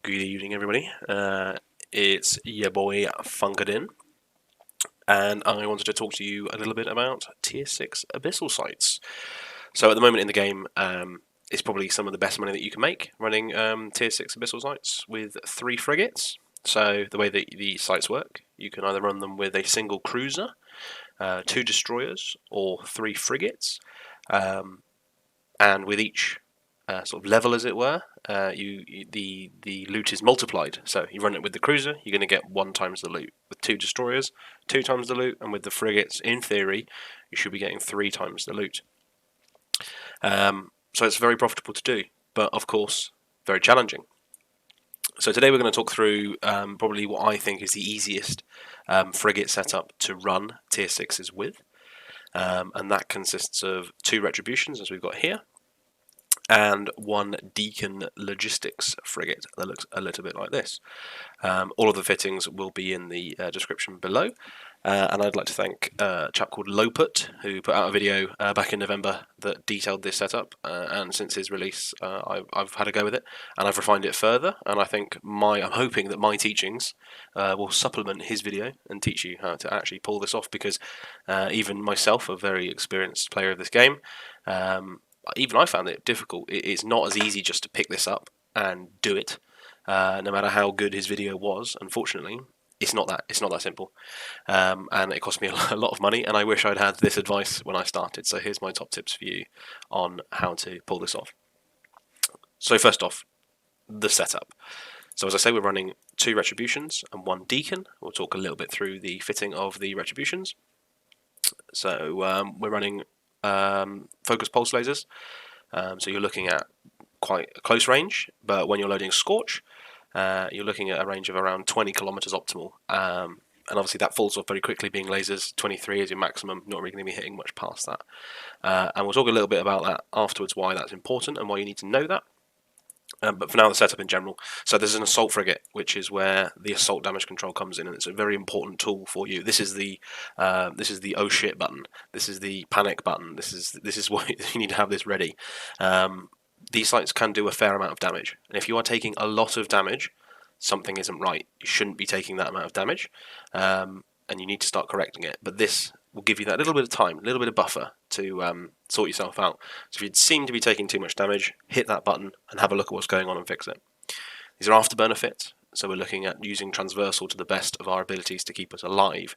Good evening, everybody. It's your boy Funkadin, and I wanted to talk to you a little bit about Tier 6 Abyssal Sites. So, at the moment in the game, it's probably some of the best money that you can make running Tier 6 Abyssal Sites with 3 frigates. So, the way that the sites work, you can either run them with a single cruiser, 2 destroyers, or 3 frigates, and with each sort of level, as it were, the loot is multiplied. So you run it with the cruiser, you're going to get 1 times the loot. With 2 destroyers, 2 times the loot, and with the frigates, in theory, you should be getting 3 times the loot. So it's very profitable to do, but of course, very challenging. So today we're going to talk through probably what I think is the easiest frigate setup to run tier 6s with, and that consists of 2 retributions, as we've got here, and 1 Deacon Logistics frigate that looks a little bit like this. All of the fittings will be in the description below, and I'd like to thank a chap called Loput, who put out a video back in November that detailed this setup, and since his release I've had a go with it, and I've refined it further, and I think I'm hoping that my teachings will supplement his video and teach you how to actually pull this off, because even myself, a very experienced player of this game, even I found it difficult. It's not as easy just to pick this up and do it. No matter how good his video was, unfortunately, it's not that simple. And it cost me a lot of money, and I wish I'd had this advice when I started. So here's my top tips for you on how to pull this off. So first off, the setup. So as I say, we're running 2 retributions and 1 deacon. We'll talk a little bit through the fitting of the retributions. So we're running focus pulse lasers. So you're looking at quite a close range, but when you're loading Scorch, you're looking at a range of around 20 kilometers optimal. And obviously that falls off very quickly, being lasers. 23 is your maximum, not really going to be hitting much past that. And we'll talk a little bit about that afterwards, why that's important and why you need to know that. But for now, the setup in general. So there's an assault frigate, which is where the assault damage control comes in, and it's a very important tool for you. This is the oh shit button. This is the panic button. This is why you need to have this ready. These sites can do a fair amount of damage, and if you are taking a lot of damage, something isn't right. You shouldn't be taking that amount of damage, and you need to start correcting it. But this will give you that little bit of time, a little bit of buffer to sort yourself out. So if you seem to be taking too much damage, hit that button and have a look at what's going on and fix it. These are afterburner fits, so we're looking at using transversal to the best of our abilities to keep us alive.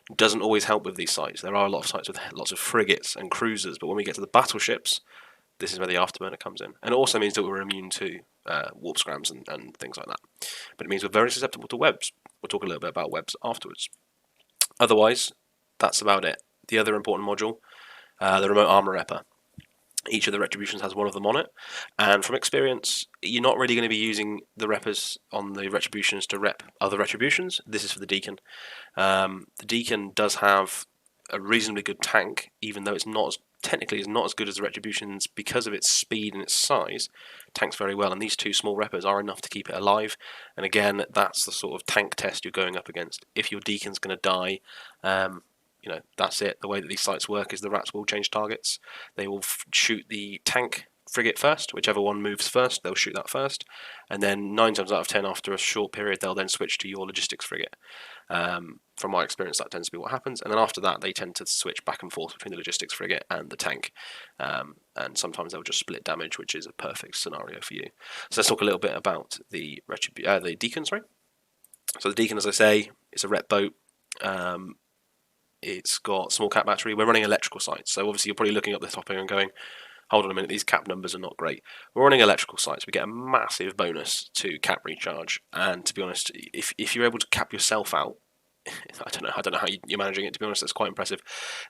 It doesn't always help with these sites. There are a lot of sites with lots of frigates and cruisers, but when we get to the battleships, this is where the afterburner comes in. And it also means that we're immune to warp scrams and things like that. But it means we're very susceptible to webs. We'll talk a little bit about webs afterwards. Otherwise, that's about it. The other important module, the remote armor repper. Each of the retributions has 1 of them on it, and from experience, you're not really going to be using the reppers on the retributions to rep other retributions. This is for the deacon. The deacon does have a reasonably good tank, even though it's not technically is not as good as the retributions because of its speed and its size. Tanks very well, and these 2 small reppers are enough to keep it alive. And again, that's the sort of tank test you're going up against. If your deacon's going to die, that's it. The way that these sites work is the rats will change targets. They will shoot the tank frigate first. Whichever one moves first, they'll shoot that first, and then 9 times out of 10, after a short period, they'll then switch to your logistics frigate. From my experience, that tends to be what happens, and then after that, they tend to switch back and forth between the logistics frigate and the tank, and sometimes they'll just split damage, which is a perfect scenario for you. So let's talk a little bit about the deacon. So the deacon, as I say, is a rep boat. It's got small cap battery. We're running electrical sites, so obviously you're probably looking up the topic and going, hold on a minute, these cap numbers are not great. We're running electrical sites. We get a massive bonus to cap recharge, and to be honest, if you're able to cap yourself out, I don't know how you're managing it, to be honest. That's quite impressive.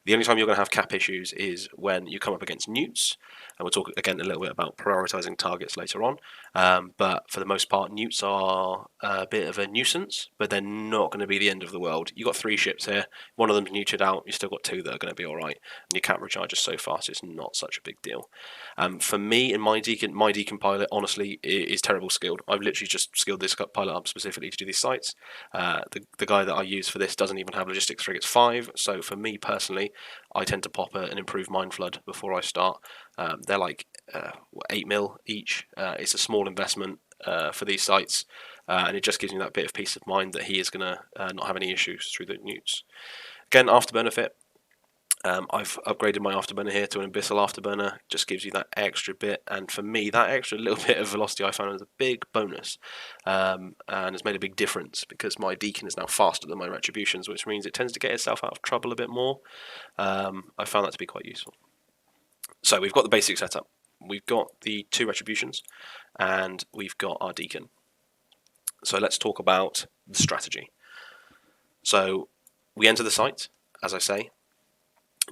The only time you're going to have cap issues is when you come up against newts, and we'll talk again a little bit about prioritizing targets later on. But for the most part, newts are a bit of a nuisance, but they're not going to be the end of the world. You've got 3 ships here. 1 of them's neutered out. You've still got 2 that are going to be all right. And your cap recharge is so fast, it's not such a big deal. For me, in my deacon pilot, honestly, is terrible skilled. I've literally just skilled this pilot up specifically to do these sites. The guy that I use for this doesn't even have logistics frigates 5, so for me personally, I tend to pop an improved mind flood before I start. They're like 8 mil each. It's a small investment. for these sites, and it just gives me that bit of peace of mind that he is going to not have any issues through the newts. Again, afterburner fit. I've upgraded my afterburner here to an Abyssal afterburner. Just gives you that extra bit, and for me, that extra little bit of velocity I found was a big bonus, and has made a big difference because my Deacon is now faster than my Retributions, which means it tends to get itself out of trouble a bit more. I found that to be quite useful. So we've got the basic setup. We've got the 2 Retributions, and we've got our Deacon. So let's talk about the strategy. So we enter the site, as I say.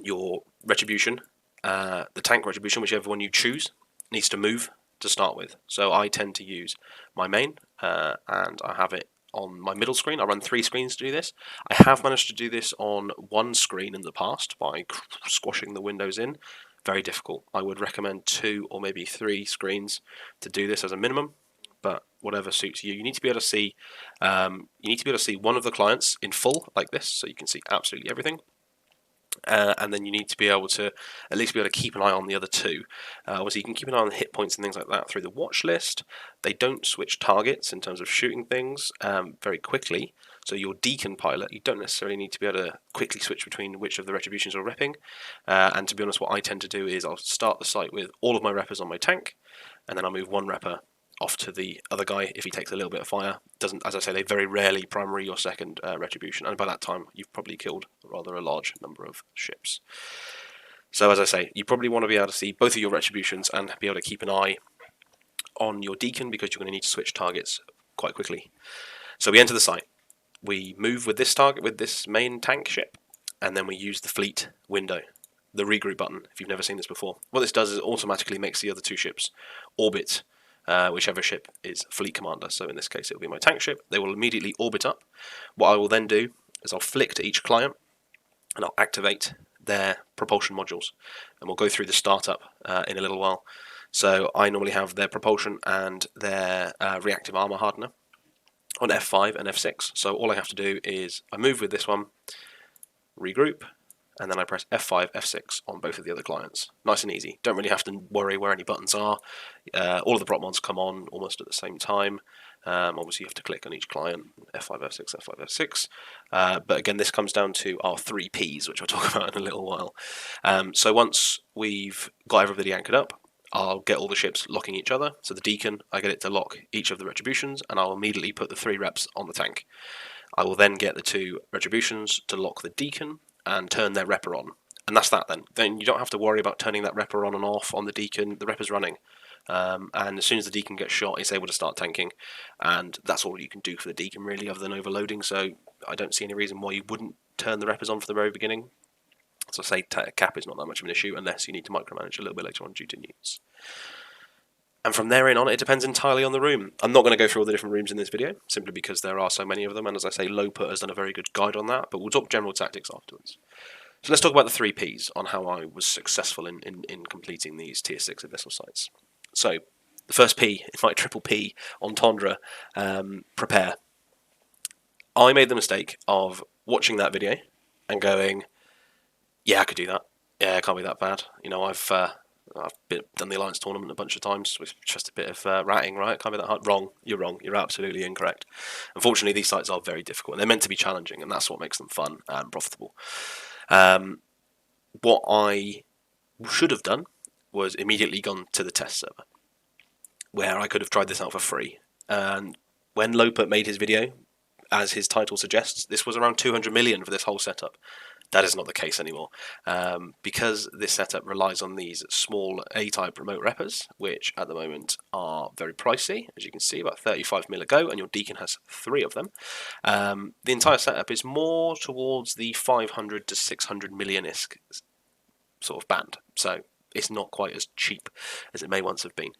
Your Retribution, the tank Retribution, whichever one you choose, needs to move to start with. So I tend to use my main, and I have it on my middle screen. I run 3 screens to do this. I have managed to do this on 1 screen in the past by squashing the windows in. Very difficult. I would recommend 2 or maybe 3 screens to do this as a minimum, but whatever suits you. You need to be able to see. You need to be able to see one of the clients in full like this, so you can see absolutely everything. And then you need to be able to at least be able to keep an eye on the other 2. Obviously, you can keep an eye on the hit points and things like that through the watch list. They don't switch targets in terms of shooting things very quickly. So your Deacon pilot, you don't necessarily need to be able to quickly switch between which of the Retributions are repping. And to be honest, what I tend to do is I'll start the site with all of my reppers on my tank, and then I'll move 1 repper off to the other guy if he takes a little bit of fire. Doesn't, as I say, they very rarely primary your second Retribution, and by that time you've probably killed rather a large number of ships. So as I say, you probably want to be able to see both of your Retributions and be able to keep an eye on your Deacon because you're going to need to switch targets quite quickly. So we enter the site. We move with this target, with this main tank ship, and then we use the fleet window, the regroup button, if you've never seen this before. What this does is it automatically makes the other 2 ships orbit whichever ship is fleet commander. So in this case it will be my tank ship. They will immediately orbit up. What I will then do is I'll flick to each client and I'll activate their propulsion modules, and we'll go through the startup in a little while. So I normally have their propulsion and their reactive armor hardener on F5 and F6. So all I have to do is I move with this one, regroup, and then I press F5, F6 on both of the other clients. Nice and easy. Don't really have to worry where any buttons are. All of the prop mods come on almost at the same time. Obviously you have to click on each client, F5, F6, F5, F6. But again, this comes down to our 3 Ps, which I'll talk about in a little while. So once we've got everybody anchored up, I'll get all the ships locking each other. So the Deacon, I get it to lock each of the Retributions, and I'll immediately put the 3 reps on the tank. I will then get the 2 Retributions to lock the Deacon and turn their repper on. And that's that then. Then you don't have to worry about turning that repper on and off on the Deacon. The repper's running. And as soon as the Deacon gets shot, it's able to start tanking. And that's all you can do for the Deacon, really, other than overloading. So I don't see any reason why you wouldn't turn the reppers on from the very beginning. As I say, cap is not that much of an issue unless you need to micromanage a little bit later on due to newts. And from there in on, it depends entirely on the room. I'm not going to go through all the different rooms in this video, simply because there are so many of them, and as I say, Loput has done a very good guide on that, but we'll talk general tactics afterwards. So let's talk about the 3 Ps on how I was successful in completing these Tier 6 Abyssal sites. So, the first P, in my triple P on Tondra, prepare. I made the mistake of watching that video and going, yeah, I could do that. Yeah, it can't be that bad. You know, I've done the Alliance tournament a bunch of times with just a bit of ratting, right? It can't be that hard. Wrong. You're wrong. You're absolutely incorrect. Unfortunately, these sites are very difficult, and they're meant to be challenging, and that's what makes them fun and profitable. What I should have done was immediately gone to the test server, where I could have tried this out for free. And when Loput made his video, as his title suggests, this was around 200 million for this whole setup. That is not the case anymore, because this setup relies on these small A-type remote reppers, which at the moment are very pricey. As you can see, about 35 mil a go, and your Deacon has 3 of them. The entire setup is more towards the 500 to 600 million-isk sort of band, so it's not quite as cheap as it may once have been.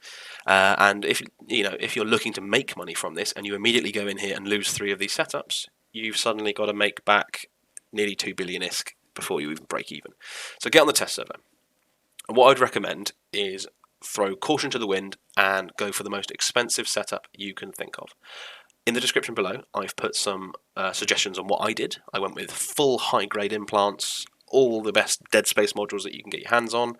And if you're looking to make money from this, and you immediately go in here and lose 3 of these setups, you've suddenly got to make back nearly 2 billion-isk before you even break even. So get on the test server. And what I'd recommend is throw caution to the wind and go for the most expensive setup you can think of. In the description below, I've put some suggestions on what I did. I went with full high-grade implants, all the best dead space modules that you can get your hands on,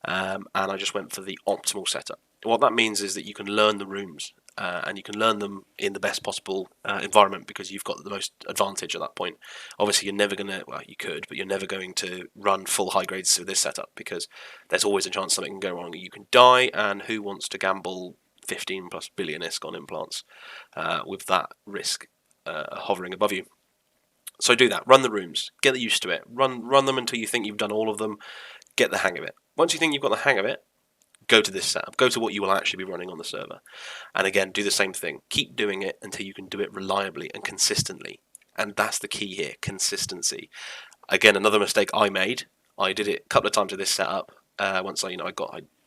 and I just went for the optimal setup. What that means is that you can learn the rooms and you can learn them in the best possible environment because you've got the most advantage at that point. Obviously, you're never going to, well, you could, but you're never going to run full high grades with this setup because there's always a chance something can go wrong. You can die, and who wants to gamble 15 plus billion ISK on implants with that risk hovering above you? So do that. Run the rooms. Get used to it. Run them until you think you've done all of them. Get the hang of it. Once you think you've got the hang of it, go to this setup. Go to what you will actually be running on the server. And again, do the same thing. Keep doing it until you can do it reliably and consistently. And that's the key here, consistency. Again, another mistake I made. I did it a couple of times with this setup. Once I'd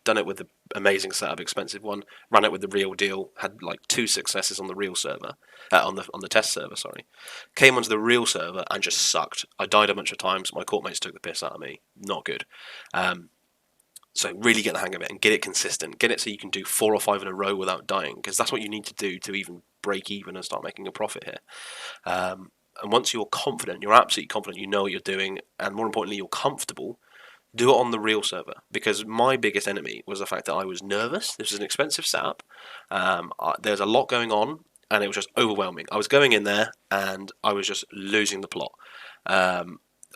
done it with the amazing setup, expensive one, ran it with the real deal, had like 2 successes on the real server, on the test server, sorry. Came onto the real server and just sucked. I died a bunch of times. My courtmates took the piss out of me. Not good. So really get the hang of it and get it consistent. Get it so you can do 4 or 5 in a row without dying, because that's what you need to do to even break even and start making a profit here. And once you're confident, you're absolutely confident, you know what you're doing, and more importantly, you're comfortable, do it on the real server. Because my biggest enemy was the fact that I was nervous. This was an expensive setup. There's a lot going on, and it was just overwhelming. I was going in there, and I was just losing the plot.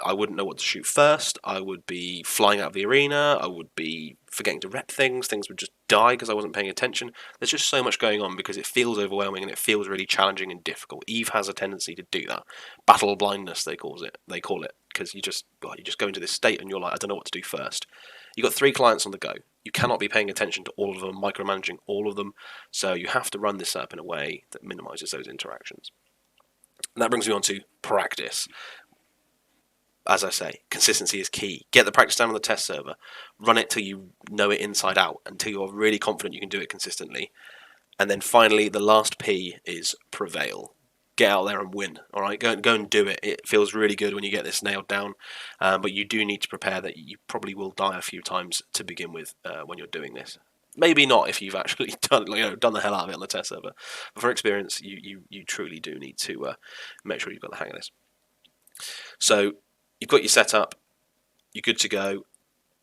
I wouldn't know what to shoot first. I would be flying out of the arena. I would be forgetting to rep things. Things would just die because I wasn't paying attention. There's just so much going on because it feels overwhelming and it feels really challenging and difficult. Eve has a tendency to do that. Battle blindness, they call it, because you just go into this state and you're like, I don't know what to do first. You've got 3 clients on the go. You cannot be paying attention to all of them, micromanaging all of them. So you have to run this up in a way that minimizes those interactions. And that brings me on to practice. As I say, consistency is key. Get the practice down on the test server. Run it till you know it inside out, until you're really confident you can do it consistently. And then finally, the last P is prevail. Get out there and win. All right, go and do it. It feels really good when you get this nailed down, but you do need to prepare that you probably will die a few times to begin with when you're doing this. Maybe not if you've actually done the hell out of it on the test server. But for experience, you truly do need to make sure you've got the hang of this. So you've got your setup, you're good to go.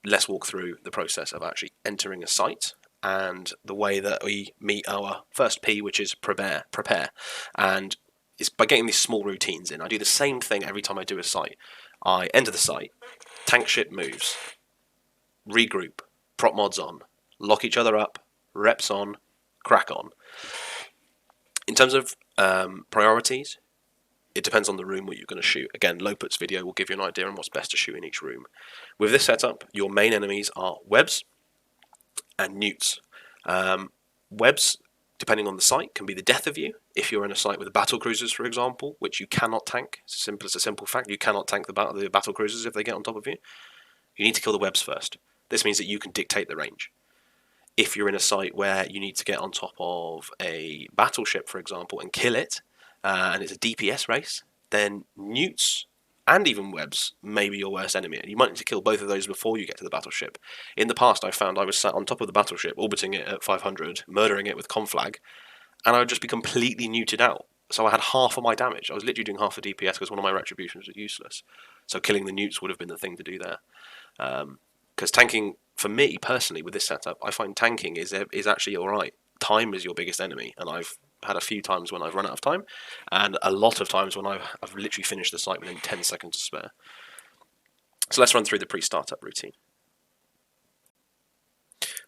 Let's walk through the process of actually entering a site and the way that we meet our first P, which is prepare. And it's by getting these small routines in. I do the same thing every time I do a site. I enter the site, tank ship moves, regroup, prop mods on, lock each other up, reps on, crack on. In terms of priorities, it depends on the room what you're going to shoot. Again, Loput's video will give you an idea on what's best to shoot in each room. With this setup, your main enemies are webs and newts. Webs, depending on the site, can be the death of you. If you're in a site with battle cruisers, for example, which you cannot tank, it's a simple fact, you cannot tank the battle cruisers if they get on top of you. You need to kill the webs first. This means that you can dictate the range. If you're in a site where you need to get on top of a battleship, for example, and kill it, and it's a DPS race, then newts and even webs may be your worst enemy. And you might need to kill both of those before you get to the battleship. In the past, I found I was sat on top of the battleship, orbiting it at 500, murdering it with conflag, and I would just be completely newted out. So I had half of my damage. I was literally doing half the DPS because one of my retributions was useless. So killing the newts would have been the thing to do there. Because tanking, for me personally, with this setup, I find tanking is actually alright. Time is your biggest enemy, and I've had a few times when I've run out of time, and a lot of times when I've literally finished the site within 10 seconds to spare. So let's run through the pre-startup routine.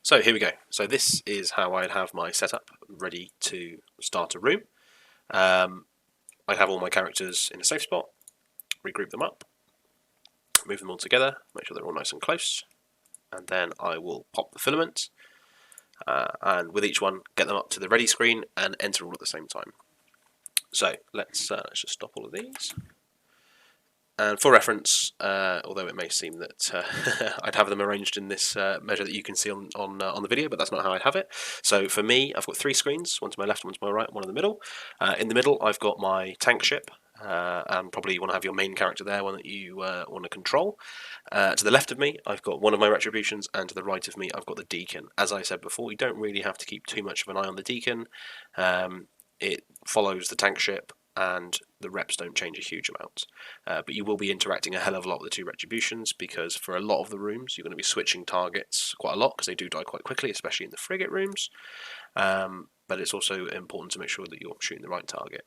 So here we go. So this is how I'd have my setup ready to start a room. I'd have all my characters in a safe spot, regroup them up, move them all together, make sure they're all nice and close, and then I will pop the filament. And with each one, get them up to the ready screen and enter all at the same time. So let's just stop all of these. And for reference, although it may seem that I'd have them arranged in this measure that you can see on the video, but that's not how I'd have it. So for me, I've got 3 screens, one to my left, one to my right, one in the middle. In the middle, I've got my tank ship. And probably you want to have your main character there, one that you want to control. To the left of me, I've got one of my retributions, and to the right of me, I've got the deacon. As I said before, you don't really have to keep too much of an eye on the deacon. It follows the tank ship, and the reps don't change a huge amount. But you will be interacting a hell of a lot with the 2 retributions, because for a lot of the rooms, you're going to be switching targets quite a lot, because they do die quite quickly, especially in the frigate rooms. but it's also important to make sure that you're shooting the right target.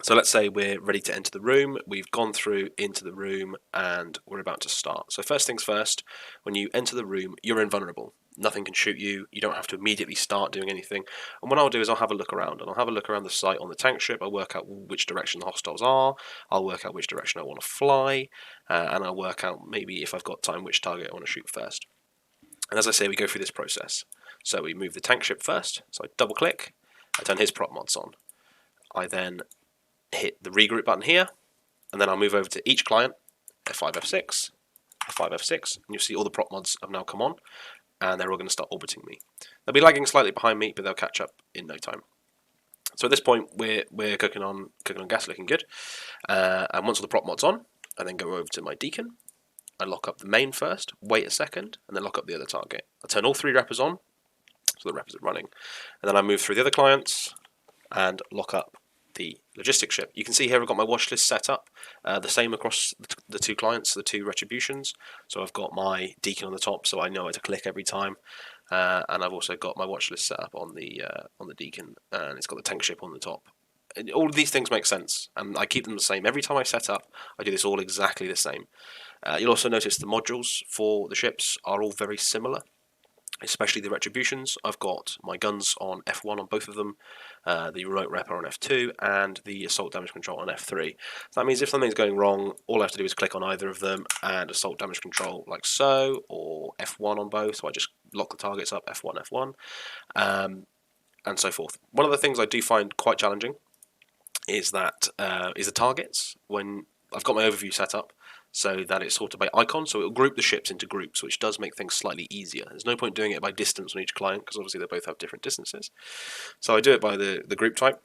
So let's say we're ready to enter the room, we've gone through into the room, and we're about to start. So first things first, when you enter the room, you're invulnerable. Nothing can shoot you, you don't have to immediately start doing anything. And what I'll do is I'll have a look around, and I'll have a look around the site on the tank ship, I'll work out which direction the hostiles are, I'll work out which direction I want to fly, and I'll work out maybe if I've got time which target I want to shoot first. And as I say, we go through this process. So we move the tank ship first, so I double click, I turn his prop mods on. I then hit the regroup button here, and then I'll move over to each client, F5, F6, F5, F6, and you'll see all the prop mods have now come on, and they're all going to start orbiting me. They'll be lagging slightly behind me, but they'll catch up in no time. So at this point, we're cooking on gas, looking good. And once all the prop mods on, I then go over to my Deacon. I lock up the main first, wait a second, and then lock up the other target. I turn all 3 reppers on, so the reppers are running, and then I move through the other clients and lock up the logistics ship. You can see here I've got my watch list set up, the same across the 2 clients, the 2 retributions. So I've got my Deacon on the top, so I know where to click every time, and I've also got my watch list set up on the Deacon, and it's got the tank ship on the top. And all of these things make sense, and I keep them the same every time I set up. I do this all exactly the same. You'll also notice the modules for the ships are all very similar, especially the retributions. I've got my guns on F1 on both of them, the remote rep on F2, and the assault damage control on F3. So that means if something's going wrong, all I have to do is click on either of them, and assault damage control like so, or F1 on both, so I just lock the targets up, F1, F1, and so forth. One of the things I do find quite challenging is the targets. When I've got my overview set up, so that it's sorted by icon, so it'll group the ships into groups, which does make things slightly easier. There's no point doing it by distance on each client, because obviously they both have different distances. So I do it by the group type,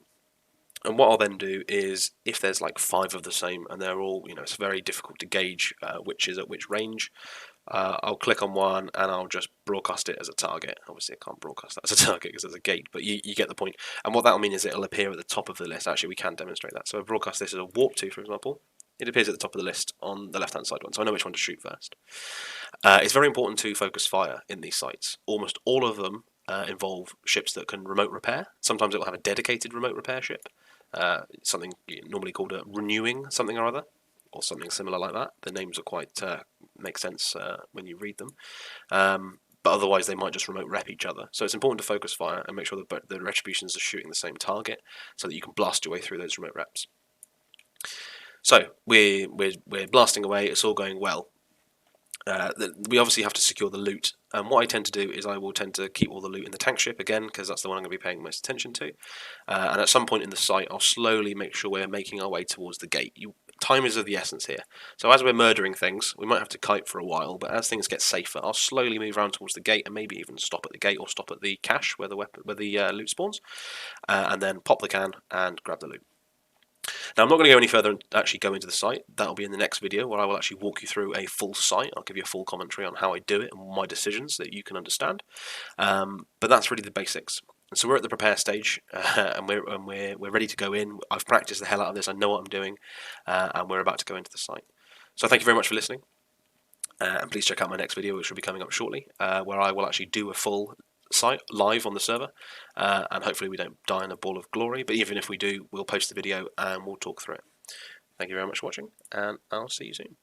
and what I'll then do is, if there's like 5 of the same, and they're all, it's very difficult to gauge which is at which range, I'll click on one, and I'll just broadcast it as a target. Obviously I can't broadcast that as a target because there's a gate, but you get the point. And what that'll mean is it'll appear at the top of the list. Actually, we can demonstrate that. So I broadcast this as a warp 2, for example. It appears at the top of the list on the left-hand side one, so I know which one to shoot first. It's very important to focus fire in these sites. Almost all of them involve ships that can remote repair. Sometimes it will have a dedicated remote repair ship, something normally called a renewing something or other, or something similar like that. The names are quite make sense when you read them. But otherwise they might just remote rep each other. So it's important to focus fire and make sure that the retributions are shooting the same target, so that you can blast your way through those remote reps. So we're blasting away, it's all going well. We obviously have to secure the loot, and what I tend to do is I will tend to keep all the loot in the tank ship again, because that's the one I'm going to be paying most attention to. And at some point in the site I'll slowly make sure we're making our way towards the gate. Time is of the essence here. So as we're murdering things, we might have to kite for a while, but as things get safer, I'll slowly move around towards the gate, and maybe even stop at the gate or stop at the cache where the loot spawns, and then pop the can and grab the loot. Now I'm not going to go any further and actually go into the site. That'll be in the next video, where I will actually walk you through a full site. I'll give you a full commentary on how I do it and my decisions so that you can understand. But that's really the basics. And so we're at the prepare stage, and we're ready to go in. I've practiced the hell out of this. I know what I'm doing, and we're about to go into the site. So thank you very much for listening, and please check out my next video, which will be coming up shortly, where I will actually do a full site live on the server, and hopefully we don't die in a ball of glory, but even if we do, we'll post the video and we'll talk through it. Thank you very much for watching, and I'll see you soon.